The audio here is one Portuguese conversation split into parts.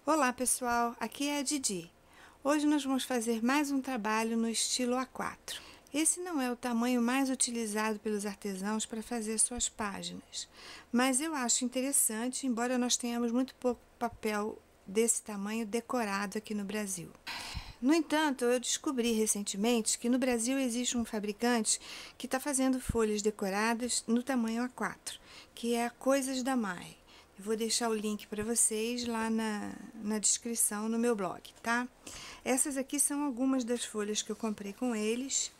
Olá pessoal, aqui é a Didi. Hoje nós vamos fazer mais um trabalho no estilo A4. Esse não é o tamanho mais utilizado pelos artesãos para fazer suas páginas, mas eu acho interessante, embora nós tenhamos muito pouco papel desse tamanho decorado aqui no Brasil. No entanto, eu descobri recentemente que no Brasil existe um fabricante que está fazendo folhas decoradas no tamanho A4, que é a Coisas da Mai. Eu vou deixar o link para vocês lá na descrição no meu blog, tá? Essas aqui são algumas das folhas que eu comprei com eles.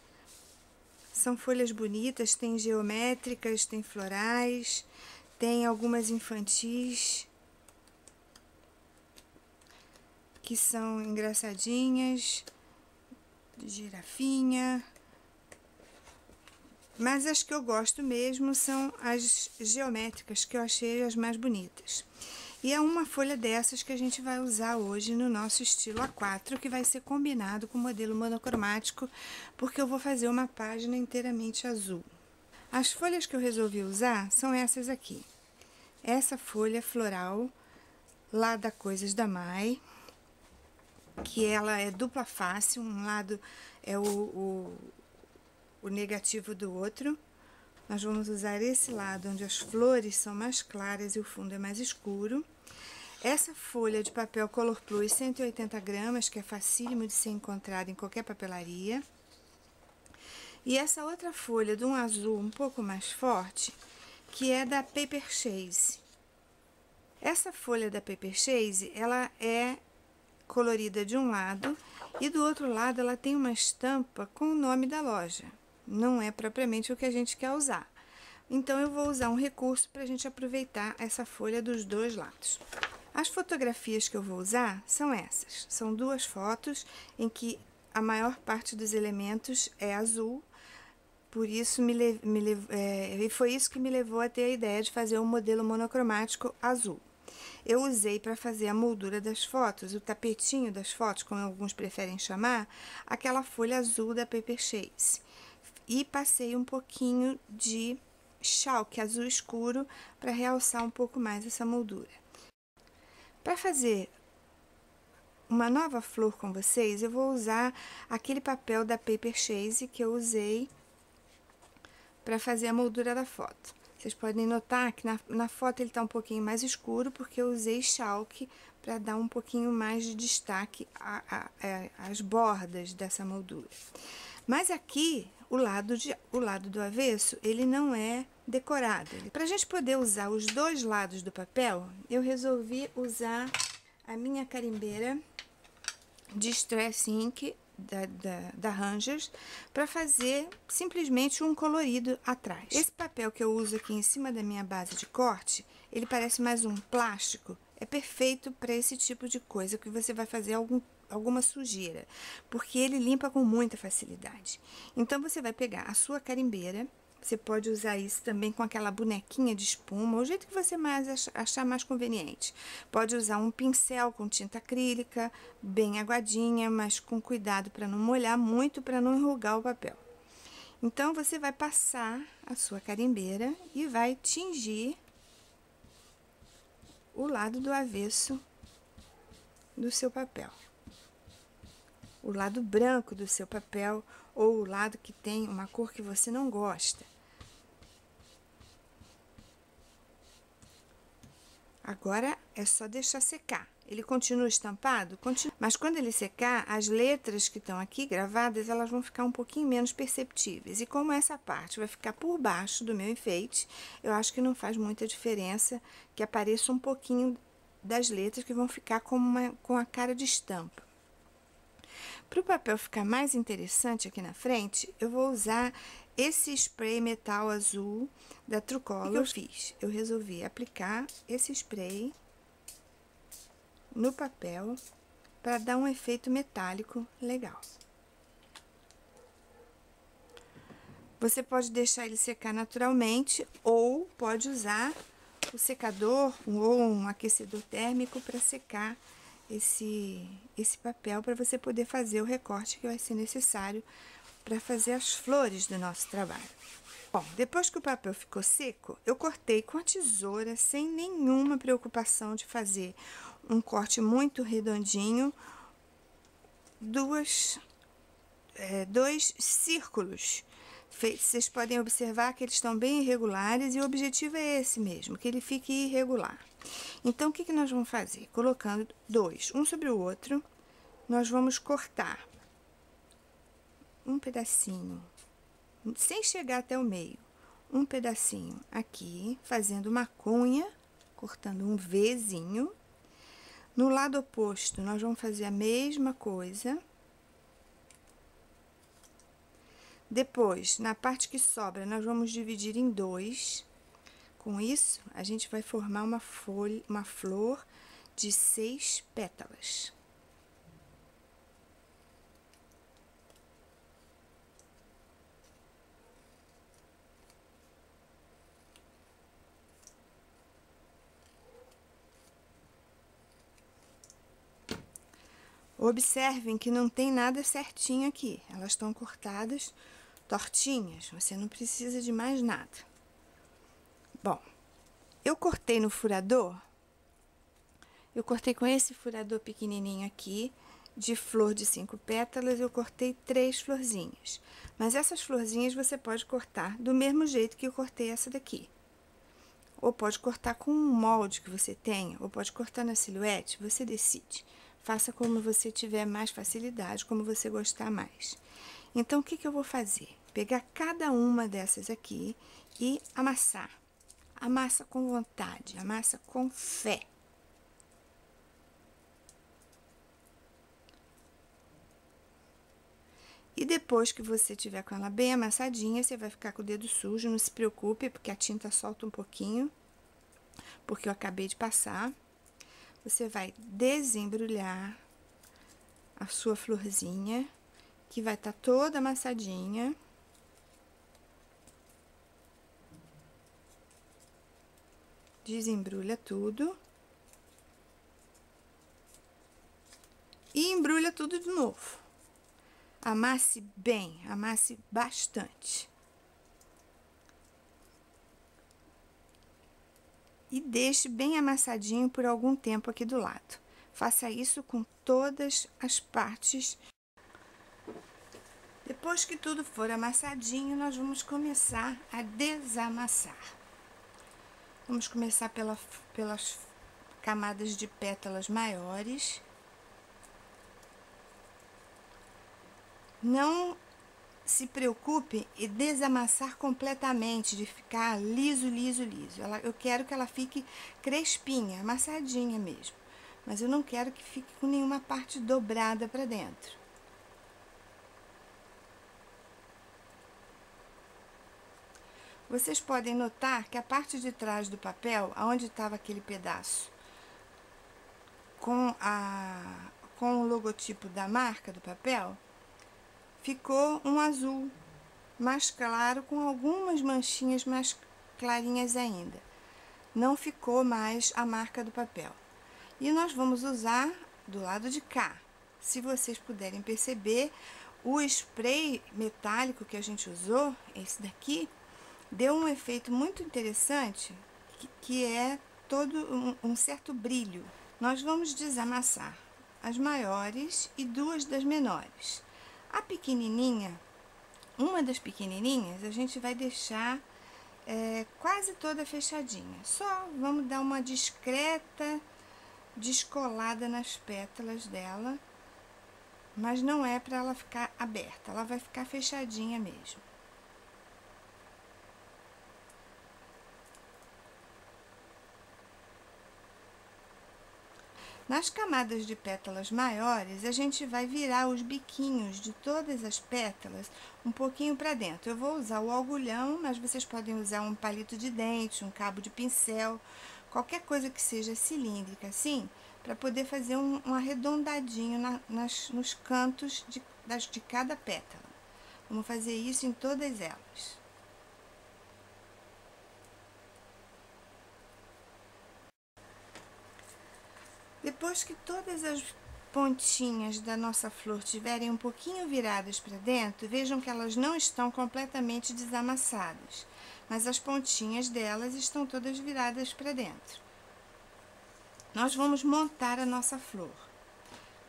São folhas bonitas, tem geométricas, tem florais, tem algumas infantis, que são engraçadinhas, de girafinha. Mas as que eu gosto mesmo são as geométricas, que eu achei as mais bonitas. E é uma folha dessas que a gente vai usar hoje no nosso estilo A4, que vai ser combinado com o modelo monocromático, porque eu vou fazer uma página inteiramente azul. As folhas que eu resolvi usar são essas aqui. Essa folha floral, lá da Coisas da Mai, que ela é dupla face, um lado é o negativo do outro. Nós vamos usar esse lado onde as flores são mais claras e o fundo é mais escuro. Essa folha de papel Color Plus 180 gramas, que é facílimo de ser encontrada em qualquer papelaria. E essa outra folha de um azul um pouco mais forte, que é da Paper Chase. Essa folha da Paper Chase, ela é colorida de um lado e do outro lado ela tem uma estampa com o nome da loja. Não é propriamente o que a gente quer usar. Então, eu vou usar um recurso para a gente aproveitar essa folha dos dois lados. As fotografias que eu vou usar são essas. São duas fotos em que a maior parte dos elementos é azul. Por isso, foi isso que me levou a ter a ideia de fazer um modelo monocromático azul. Eu usei para fazer a moldura das fotos, o tapetinho das fotos, como alguns preferem chamar, aquela folha azul da Paper Chase. E passei um pouquinho de chalk azul escuro para realçar um pouco mais essa moldura. Para fazer uma nova flor com vocês, eu vou usar aquele papel da Paper Chase que eu usei para fazer a moldura da foto. Vocês podem notar que na foto ele está um pouquinho mais escuro, porque eu usei chalk para dar um pouquinho mais de destaque às bordas dessa moldura. Mas aqui, o lado do avesso, ele não é decorado. Para a gente poder usar os dois lados do papel, eu resolvi usar a minha carimbeira de Stress Ink da Rangers para fazer simplesmente um colorido atrás. Esse papel que eu uso aqui em cima da minha base de corte, ele parece mais um plástico, é perfeito para esse tipo de coisa que você vai fazer alguma sujeira, porque ele limpa com muita facilidade. Então, você vai pegar a sua carimbeira, você pode usar isso também com aquela bonequinha de espuma, o jeito que você achar mais conveniente. Pode usar um pincel com tinta acrílica, bem aguadinha, mas com cuidado para não molhar muito, para não enrugar o papel. Então, você vai passar a sua carimbeira e vai tingir o lado do avesso do seu papel. O lado branco do seu papel ou o lado que tem uma cor que você não gosta. Agora é só deixar secar. Ele continua estampado? Continua. Mas quando ele secar, as letras que estão aqui gravadas, elas vão ficar um pouquinho menos perceptíveis. E como essa parte vai ficar por baixo do meu enfeite, eu acho que não faz muita diferença que apareça um pouquinho das letras que vão ficar com a cara de estampa. Para o papel ficar mais interessante aqui na frente, eu vou usar esse spray metal azul da Trucolor. O que eu fiz? Eu resolvi aplicar esse spray no papel para dar um efeito metálico legal. Você pode deixar ele secar naturalmente ou pode usar o secador ou um aquecedor térmico para secar esse papel, para você poder fazer o recorte que vai ser necessário para fazer as flores do nosso trabalho. Bom, depois que o papel ficou seco, eu cortei com a tesoura, sem nenhuma preocupação de fazer um corte muito redondinho, dois círculos. Vocês podem observar que eles estão bem irregulares e o objetivo é esse mesmo, que ele fique irregular. Então, o que nós vamos fazer? Colocando dois, um sobre o outro, nós vamos cortar um pedacinho, sem chegar até o meio, um pedacinho aqui, fazendo uma cunha, cortando um Vzinho. No lado oposto, nós vamos fazer a mesma coisa. Depois, na parte que sobra, nós vamos dividir em dois. Com isso, a gente vai formar uma flor de 6 pétalas. Observem que não tem nada certinho aqui. Elas estão cortadas tortinhas. Você não precisa de mais nada. Bom, eu cortei no furador. Eu cortei com esse furador pequenininho aqui, de flor de 5 pétalas, eu cortei 3 florzinhas. Mas essas florzinhas você pode cortar do mesmo jeito que eu cortei essa daqui. Ou pode cortar com um molde que você tenha, ou pode cortar na silhuete, você decide. Faça como você tiver mais facilidade, como você gostar mais. Então, o que eu vou fazer? Pegar cada uma dessas aqui e amassar. Amassa com vontade, amassa com fé. E depois que você tiver com ela bem amassadinha, você vai ficar com o dedo sujo, não se preocupe, porque a tinta solta um pouquinho, porque eu acabei de passar. Você vai desembrulhar a sua florzinha, que vai estar toda amassadinha. Desembrulha tudo. E embrulha tudo de novo. Amasse bem, amasse bastante. E deixe bem amassadinho por algum tempo aqui do lado. Faça isso com todas as partes. Depois que tudo for amassadinho, nós vamos começar a desamassar. Vamos começar pelas camadas de pétalas maiores. Não se preocupe em desamassar completamente, de ficar liso, liso, liso. Eu quero que ela fique crespinha, amassadinha mesmo. Mas eu não quero que fique com nenhuma parte dobrada para dentro. Vocês podem notar que a parte de trás do papel, onde estava aquele pedaço com o logotipo da marca do papel, ficou um azul mais claro, com algumas manchinhas mais clarinhas ainda. Não ficou mais a marca do papel. E nós vamos usar do lado de cá. Se vocês puderem perceber, o spray metálico que a gente usou, esse daqui, deu um efeito muito interessante, que é todo um certo brilho. Nós vamos desamassar as maiores e 2 das menores. A pequenininha, uma das pequenininhas, a gente vai deixar quase toda fechadinha. Só vamos dar uma discreta descolada nas pétalas dela, mas não é para ela ficar aberta, ela vai ficar fechadinha mesmo. Nas camadas de pétalas maiores, a gente vai virar os biquinhos de todas as pétalas um pouquinho para dentro. Eu vou usar o agulhão, mas vocês podem usar um palito de dente, um cabo de pincel, qualquer coisa que seja cilíndrica assim, para poder fazer um arredondadinho nos cantos de cada pétala. Vamos fazer isso em todas elas. Depois que todas as pontinhas da nossa flor estiverem um pouquinho viradas para dentro, vejam que elas não estão completamente desamassadas, mas as pontinhas delas estão todas viradas para dentro. Nós vamos montar a nossa flor.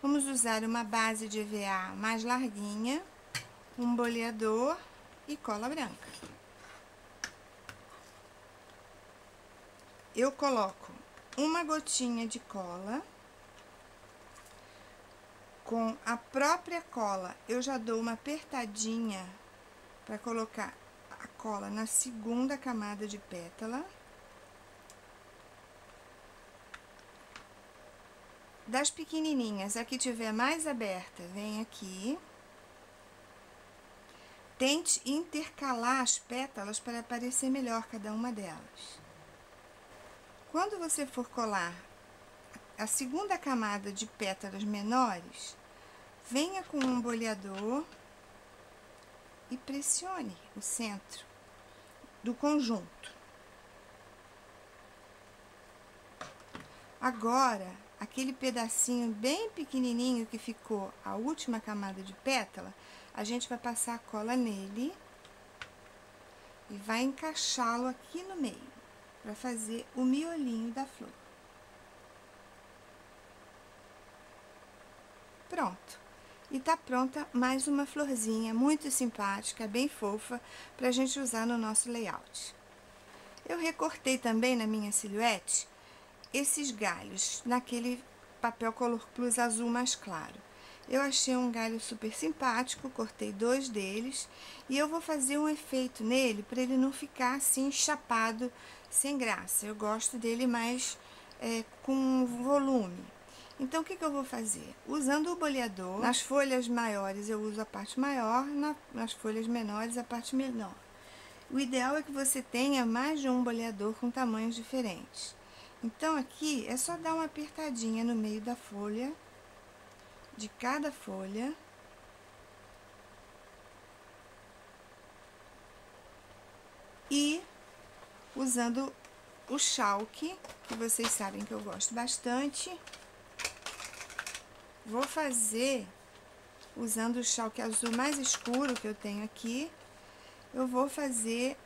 Vamos usar uma base de EVA mais larguinha, um boleador e cola branca. Eu coloco uma gotinha de cola. Com a própria cola, eu já dou uma apertadinha para colocar a cola na segunda camada de pétala. Das pequenininhas, a que tiver mais aberta, vem aqui. Tente intercalar as pétalas para aparecer melhor cada uma delas. Quando você for colar a segunda camada de pétalas menores, venha com um boleador e pressione o centro do conjunto. Agora, aquele pedacinho bem pequenininho que ficou a última camada de pétala, a gente vai passar a cola nele e vai encaixá-lo aqui no meio, para fazer o miolinho da flor. Pronto. E tá pronta mais uma florzinha muito simpática, bem fofa, pra gente usar no nosso layout. Eu recortei também na minha silhuete esses galhos naquele papel Color Plus azul mais claro. Eu achei um galho super simpático, cortei 2 deles e eu vou fazer um efeito nele para ele não ficar assim chapado, sem graça. Eu gosto dele mais com volume. Então, o que eu vou fazer? Usando o boleador, nas folhas maiores eu uso a parte maior, nas folhas menores a parte menor. O ideal é que você tenha mais de um boleador com tamanhos diferentes. Então, aqui é só dar uma apertadinha no meio da folha, de cada folha. E usando o chalk, que vocês sabem que eu gosto bastante, vou fazer, usando o chalk azul mais escuro que eu tenho aqui, eu vou fazer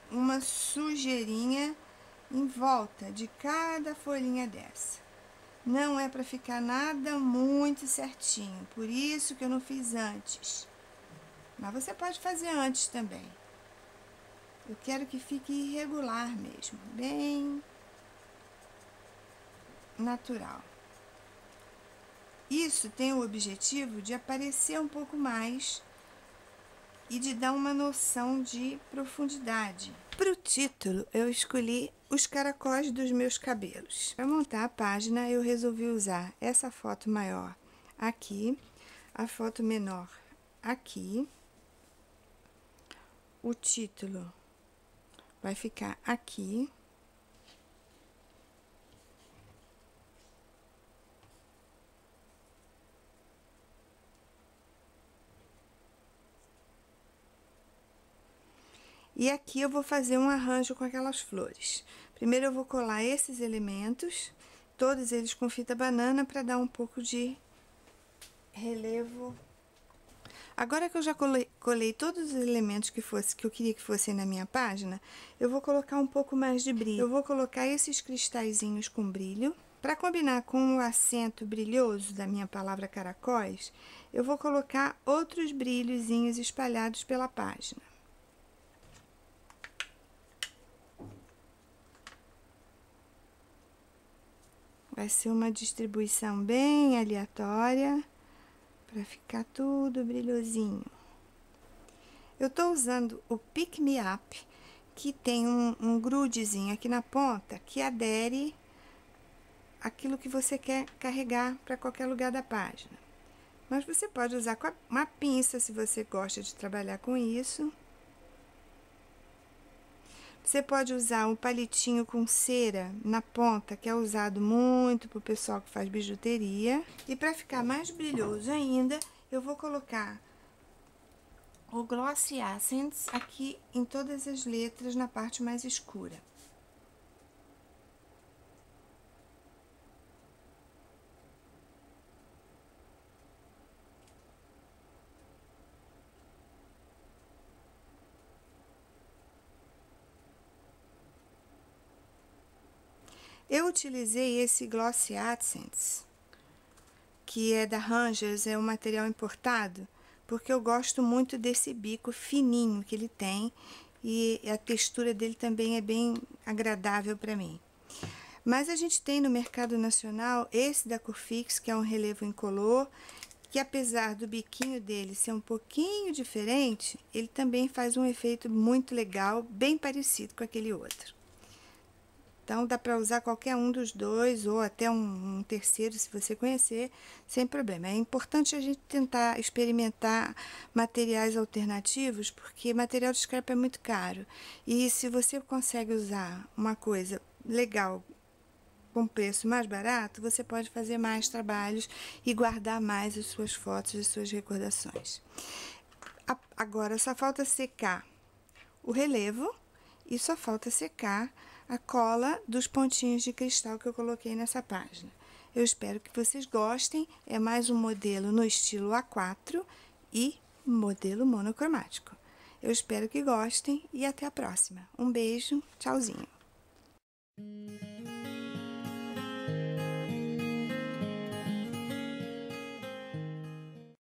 uma sujeirinha em volta de cada folhinha dessa. Não é para ficar nada muito certinho, por isso que eu não fiz antes. Mas você pode fazer antes também. Eu quero que fique irregular mesmo, bem natural. Isso tem o objetivo de aparecer um pouco mais e de dar uma noção de profundidade. Para o título, eu escolhi os caracóis dos meus cabelos. Para montar a página, eu resolvi usar essa foto maior aqui, a foto menor aqui. O título vai ficar aqui. E aqui eu vou fazer um arranjo com aquelas flores. Primeiro eu vou colar esses elementos, todos eles com fita banana, para dar um pouco de relevo. Agora que eu já colei todos os elementos que eu queria que fossem na minha página, eu vou colocar um pouco mais de brilho. Eu vou colocar esses cristalzinhos com brilho. Para combinar com o acento brilhoso da minha palavra caracóis, eu vou colocar outros brilhozinhos espalhados pela página. Vai ser uma distribuição bem aleatória, para ficar tudo brilhosinho. Eu tô usando o Pick Me Up, que tem um grudezinho aqui na ponta, que adere aquilo que você quer carregar para qualquer lugar da página. Mas você pode usar com uma pinça, se você gosta de trabalhar com isso. Você pode usar um palitinho com cera na ponta, que é usado muito pro pessoal que faz bijuteria. E para ficar mais brilhoso ainda, eu vou colocar o Glossy Accents aqui em todas as letras na parte mais escura. Eu utilizei esse Gloss Accents, que é da Rangers, é um material importado, porque eu gosto muito desse bico fininho que ele tem e a textura dele também é bem agradável para mim. Mas a gente tem no mercado nacional esse da Curfix, que é um relevo incolor, que apesar do biquinho dele ser um pouquinho diferente, ele também faz um efeito muito legal, bem parecido com aquele outro. Então, dá para usar qualquer um dos dois, ou até um terceiro, se você conhecer, sem problema. É importante a gente tentar experimentar materiais alternativos, porque material de scrap é muito caro. E se você consegue usar uma coisa legal, com preço mais barato, você pode fazer mais trabalhos e guardar mais as suas fotos e suas recordações. Agora, só falta secar o relevo e só falta secar a cola dos pontinhos de cristal que eu coloquei nessa página. Eu espero que vocês gostem. É mais um modelo no estilo A4 e modelo monocromático. Eu espero que gostem e até a próxima. Um beijo, tchauzinho!